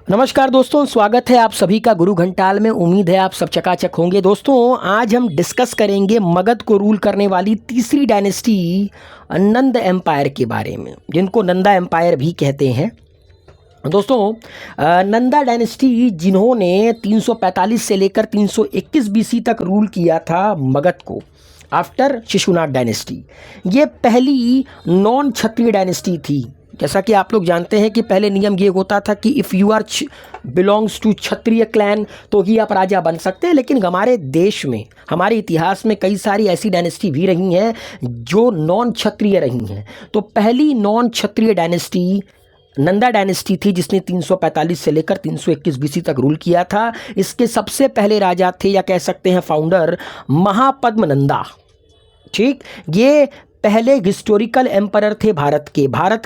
नमस्कार दोस्तों, स्वागत है आप सभी का गुरु घंटाल में। उम्मीद है आप सब चकाचक होंगे। दोस्तों, आज हम डिस्कस करेंगे मगध को रूल करने वाली तीसरी डायनेस्टी नंद एम्पायर के बारे में, जिनको नंदा एम्पायर भी कहते हैं। दोस्तों, नंदा डायनेस्टी जिन्होंने 345 से लेकर 321 बीसी तक रूल किया था मगध को आफ्टर शिशुनाग डायनेस्टी, ये पहली नॉन क्षत्रिय डायनेस्टी थी। जैसा कि आप लोग जानते हैं कि पहले नियम ये होता था कि if you are belongs to Kshatriya clan तो ही आप राजा बन सकते हैं, लेकिन हमारे देश में, हमारे इतिहास में कई सारी ऐसी डायनेस्टी भी रही हैं जो नॉन क्षत्रिय रही हैं। तो पहली नॉन क्षत्रिय डायनेस्टी नंदा डायनेस्टी थी, जिसने 345 से लेकर 321 बीसी तक रूल किया था। इसके सबसे पहले राजा थे, या कह सकते हैं फाउंडर, महापद्म नंदा। ठीक, ये पहले हिस्टोरिकल एम्परर थे भारत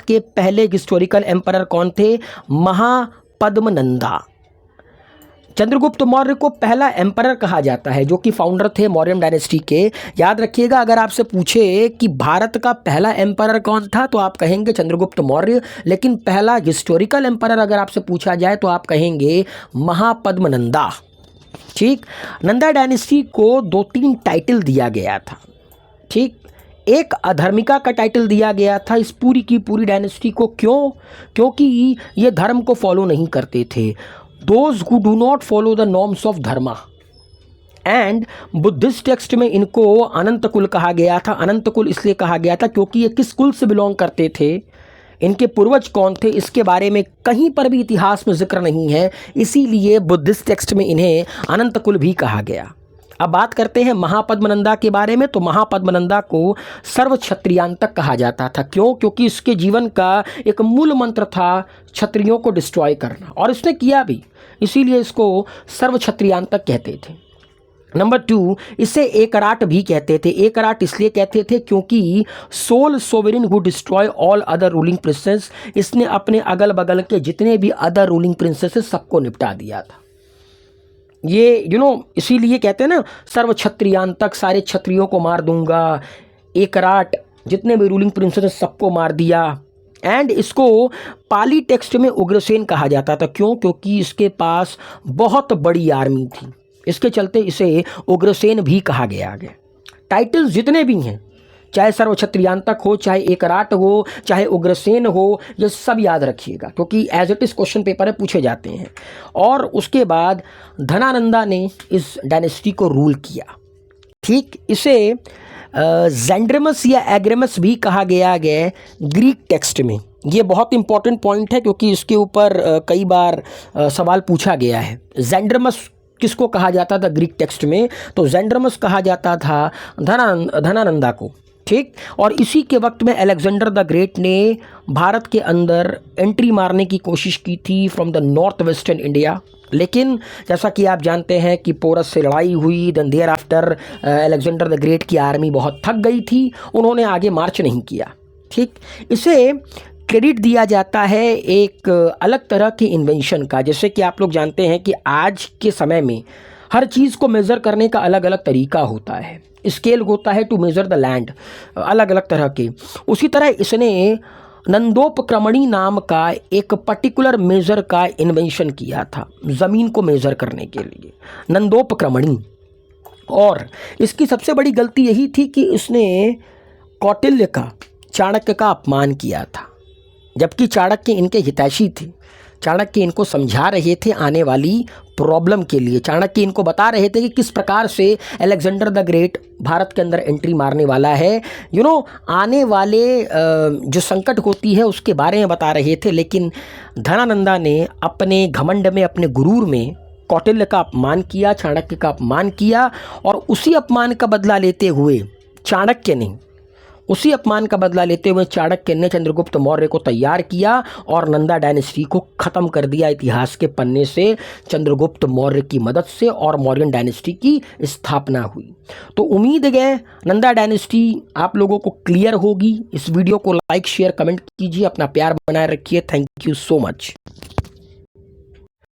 के पहले हिस्टोरिकल एम्परर कौन थे? महापद्म नंदा। चंद्रगुप्त मौर्य को पहला एम्परर कहा जाता है, जो कि फाउंडर थे मौर्यन डायनेस्टी के। याद रखिएगा, अगर आपसे पूछे कि भारत का पहला एम्परर कौन था तो आप कहेंगे चंद्रगुप्त मौर्य, लेकिन पहला हिस्टोरिकल एम्परर अगर आपसे पूछा जाए तो आप कहेंगे महापद्म नंदा। ठीक, नंदा डायनेस्टी को 2-3 टाइटल दिया गया था। ठीक, एक अधर्मिका का टाइटल दिया गया था इस पूरी की पूरी डायनेस्टी को। क्यों? क्योंकि ये धर्म को फॉलो नहीं करते थे। Those who do not follow the norms of Dharma. And Buddhist text में इनको अनंत कुल कहा गया था। अनंत कुल इसलिए कहा गया था क्योंकि ये किस कुल से बिलोंग करते थे, इनके पूर्वज कौन थे, इसके बारे में कहीं पर भी इतिहास में जिक्र नहीं है, इसीलिए बुद्धिस्ट टेक्स्ट में इन्हें अनंत कुल भी कहा गया। अब बात करते हैं महापद्मनंदा के बारे में। तो महापद्मनंदा को सर्व क्षत्रियांतक कहा जाता था। क्यों? क्योंकि इसके जीवन का एक मूल मंत्र था क्षत्रियों को डिस्ट्रॉय करना, और इसने किया भी, इसीलिए इसको सर्व क्षत्रियांतक कहते थे। नंबर 2, इसे एकराट भी कहते थे। एकराट इसलिए कहते थे क्योंकि sole sovereign who destroy all other ruling princes, इसने अपने अगल बगल के जितने भी अदर रूलिंग प्रिंसेस सबको निपटा दिया था। ये इसीलिए कहते हैं ना, सर्व क्षत्रियांतक, सारे क्षत्रियों को मार दूंगा। एकराट, जितने भी रूलिंग प्रिंसेस सबको मार दिया। एंड इसको पाली टेक्स्ट में उग्रसेन कहा जाता था। क्यों? क्योंकि इसके पास बहुत बड़ी आर्मी थी, इसके चलते इसे उग्रसेन भी कहा गया। टाइटल्स जितने भी हैं, चाहे सर्व क्षत्रियांतक हो, चाहे एकराट हो, चाहे उग्रसेन हो, ये सब याद रखिएगा क्योंकि as it is question paper में पूछे जाते हैं। और उसके बाद धनानंदा ने इस डायनेस्टी को रूल किया। ठीक, इसे जेंड्रेमस या एग्रेमस भी कहा गया ग्रीक टेक्स्ट में। ये बहुत इंपॉर्टेंट पॉइंट है क्योंकि इसके ऊपर कई बार सवाल पूछा गया है। जेंड्रेमस किसको कहा जाता था ग्रीक टेक्स्ट में? तो जेंड्रेमस कहा जाता था धनानंदा को। ठीक, और इसी के वक्त में अलेक्जेंडर द ग्रेट ने भारत के अंदर एंट्री मारने की कोशिश की थी from the north western India, लेकिन जैसा कि आप जानते हैं कि पोरस से लड़ाई हुई। Then thereafter Alexander the great की आर्मी बहुत थक गई थी, उन्होंने आगे मार्च नहीं किया। ठीक, इसे क्रेडिट दिया जाता है एक अलग तरह के इन्वेंशन का। जैसे कि आप लोग जानते हैं कि आज के समय में हर चीज़ को मेज़र करने का अलग अलग तरीका होता है, स्केल होता है टू मेज़र द लैंड, अलग अलग तरह के। उसी तरह इसने नंदोपक्रमणी नाम का एक पर्टिकुलर मेज़र का इन्वेंशन किया था ज़मीन को मेज़र करने के लिए, नंदोपक्रमणी। और इसकी सबसे बड़ी गलती यही थी कि इसने कौटिल्य का, चाणक्य का अपमान किया था, जबकि चाणक्य इनके हितैषी थे। चाणक्य इनको समझा रहे थे आने वाली प्रॉब्लम के लिए। चाणक्य इनको बता रहे थे कि किस प्रकार से अलेक्जेंडर द ग्रेट भारत के अंदर एंट्री मारने वाला है, आने वाले जो संकट होती है उसके बारे में बता रहे थे। लेकिन धनानंदा ने अपने घमंड में, अपने गुरूर में कौटिल्य का अपमान किया, चाणक्य का अपमान किया, और उसी अपमान का बदला लेते हुए चाणक्य ने चंद्रगुप्त मौर्य को तैयार किया और नंदा डायनेस्टी को ख़त्म कर दिया इतिहास के पन्ने से, चंद्रगुप्त मौर्य की मदद से, और मौर्यन डायनेस्टी की स्थापना हुई। तो उम्मीद है नंदा डायनेस्टी आप लोगों को क्लियर होगी। इस वीडियो को लाइक, शेयर, कमेंट कीजिए, अपना प्यार बनाए रखिए। Thank you so much.